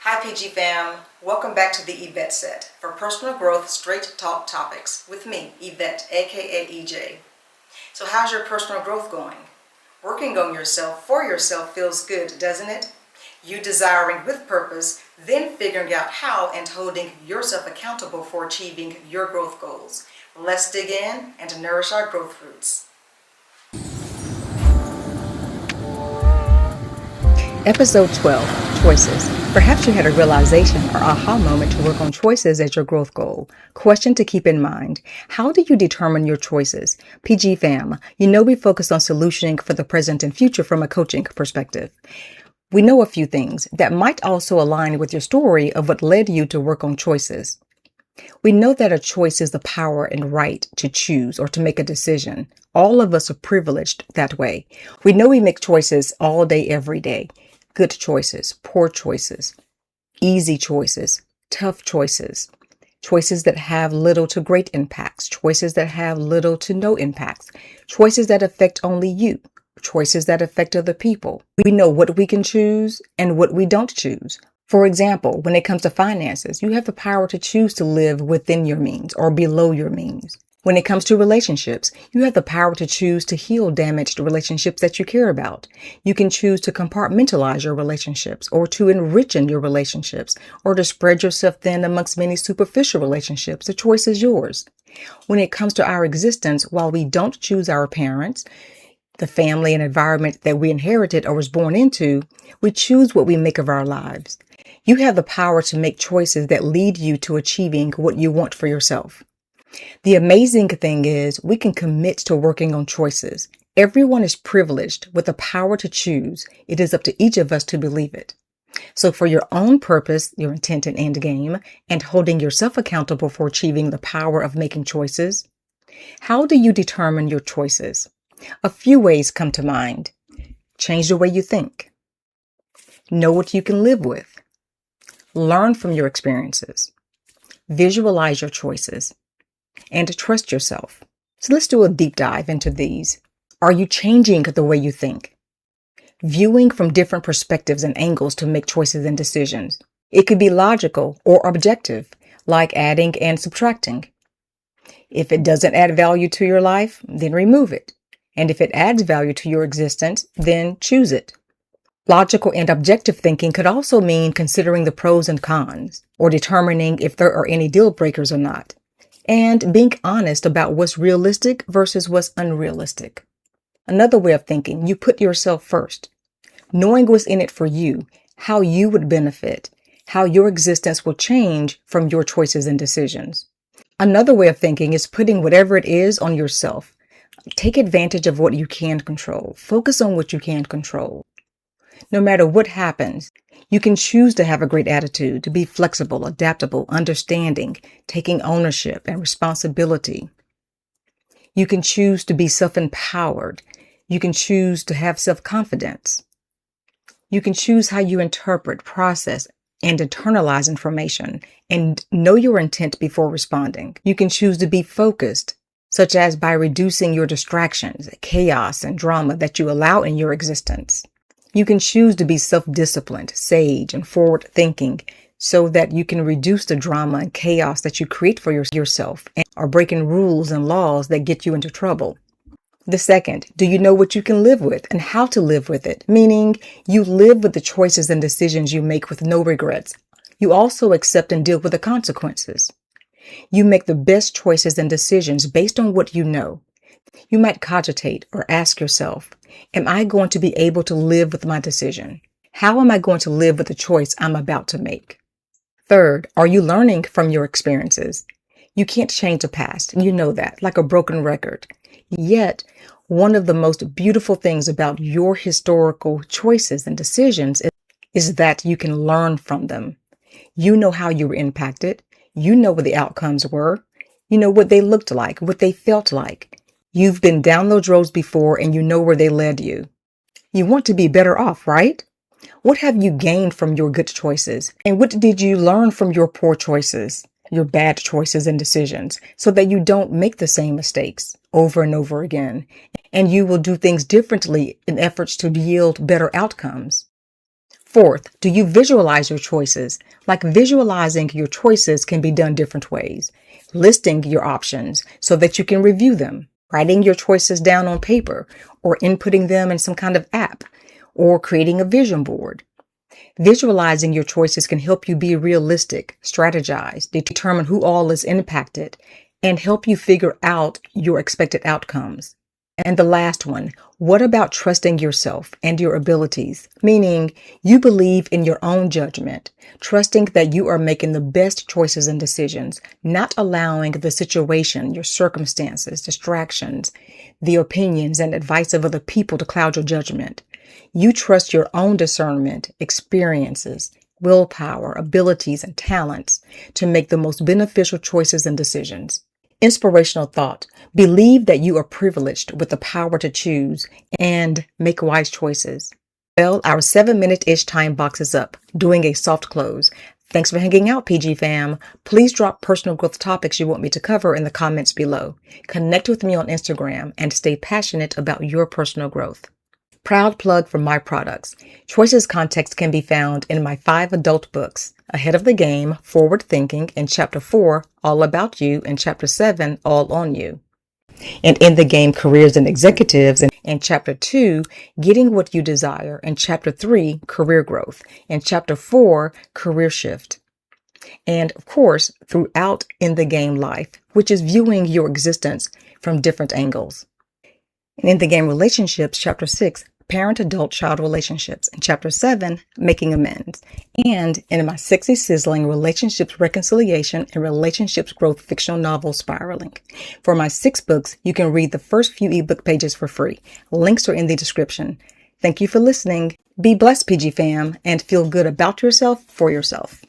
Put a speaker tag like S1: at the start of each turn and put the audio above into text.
S1: Hi PG fam, welcome back to the Yvette set for personal growth straight talk topics with me, Yvette, aka EJ. So how's your personal growth going? Working on yourself for yourself feels good, doesn't it? You desiring with purpose, then figuring out how and holding yourself accountable for achieving your growth goals. Let's dig in and nourish our growth roots.
S2: Episode 12, Choices. Perhaps you had a realization or aha moment to work on choices as your growth goal. Question to keep in mind. How do you determine your choices? PG fam, you know we focus on solutioning for the present and future from a coaching perspective. We know a few things that might also align with your story of what led you to work on choices. We know that a choice is the power and right to choose or to make a decision. All of us are privileged that way. We know we make choices all day, every day. Good choices, poor choices, easy choices, tough choices, choices that have little to great impacts, choices that have little to no impacts, choices that affect only you, choices that affect other people. We know what we can choose and what we don't choose. For example, when it comes to finances, you have the power to choose to live within your means or below your means. When it comes to relationships, you have the power to choose to heal damaged relationships that you care about. You can choose to compartmentalize your relationships or to enrich in your relationships or to spread yourself thin amongst many superficial relationships. The choice is yours. When it comes to our existence, while we don't choose our parents, the family and environment that we inherited or was born into, we choose what we make of our lives. You have the power to make choices that lead you to achieving what you want for yourself. The amazing thing is we can commit to working on choices. Everyone is privileged with the power to choose. It is up to each of us to believe it. So for your own purpose, your intent and end game, and holding yourself accountable for achieving the power of making choices, how do you determine your choices? A few ways come to mind. Change the way you think. Know what you can live with. Learn from your experiences. Visualize your choices. And trust yourself. So let's do a deep dive into these. Are you changing the way you think? Viewing from different perspectives and angles to make choices and decisions. It could be logical or objective, like adding and subtracting. If it doesn't add value to your life, then remove it. And if it adds value to your existence, then choose it. Logical and objective thinking could also mean considering the pros and cons, or determining if there are any deal breakers or not, and being honest about what's realistic versus what's unrealistic. Another way of thinking, you put yourself first, knowing what's in it for you, how you would benefit, how your existence will change from your choices and decisions. Another way of thinking is putting whatever it is on yourself. Take advantage of what you can control. Focus on what you can control. No matter what happens, you can choose to have a great attitude, to be flexible, adaptable, understanding, taking ownership and responsibility. You can choose to be self-empowered. You can choose to have self-confidence. You can choose how you interpret, process, and internalize information and know your intent before responding. You can choose to be focused, such as by reducing your distractions, chaos, and drama that you allow in your existence. You can choose to be self-disciplined, sage, and forward-thinking so that you can reduce the drama and chaos that you create for yourself and are breaking rules and laws that get you into trouble. The second, do you know what you can live with and how to live with it? Meaning you live with the choices and decisions you make with no regrets. You also accept and deal with the consequences. You make the best choices and decisions based on what you know. You might cogitate or ask yourself, am I going to be able to live with my decision? How am I going to live with the choice I'm about to make? Third, are you learning from your experiences? You can't change the past. You know that, like a broken record. Yet, one of the most beautiful things about your historical choices and decisions is that you can learn from them. You know how you were impacted. You know what the outcomes were. You know what they looked like, what they felt like. You've been down those roads before and you know where they led you. You want to be better off, right? What have you gained from your good choices? And what did you learn from your poor choices, your bad choices and decisions, so that you don't make the same mistakes over and over again? And you will do things differently in efforts to yield better outcomes. Fourth, do you visualize your choices? Like visualizing your choices can be done different ways. Listing your options so that you can review them, writing your choices down on paper, or inputting them in some kind of app, or creating a vision board. Visualizing your choices can help you be realistic, strategize, determine who all is impacted, and help you figure out your expected outcomes. And the last one, what about trusting yourself and your abilities? Meaning you believe in your own judgment, trusting that you are making the best choices and decisions, not allowing the situation, your circumstances, distractions, the opinions and advice of other people to cloud your judgment. You trust your own discernment, experiences, willpower, abilities, and talents to make the most beneficial choices and decisions. Inspirational thought. Believe that you are privileged with the power to choose and make wise choices. Well, our 7-minute-ish time box is up, doing a soft close. Thanks for hanging out, PG fam. Please drop personal growth topics you want me to cover in the comments below. Connect with me on Instagram and stay passionate about your personal growth. Proud plug for my products. Choices context can be found in my 5 adult books, Ahead of the Game, Forward Thinking, in Chapter 4, All About You, and Chapter 7, All on You. And In the Game, Careers and Executives, in Chapter 2, Getting What You Desire, and Chapter 3, Career Growth, and Chapter 4, Career Shift. And of course, throughout In the Game Life, which is viewing your existence from different angles. In the Game Relationships, Chapter 6, Parent-Adult-Child Relationships, and Chapter 7, Making Amends. And in my sexy sizzling Relationships Reconciliation and Relationships Growth fictional novel, Spiraling. For my 6 books, you can read the first few ebook pages for free. Links are in the description. Thank you for listening. Be blessed, PG fam, and feel good about yourself for yourself.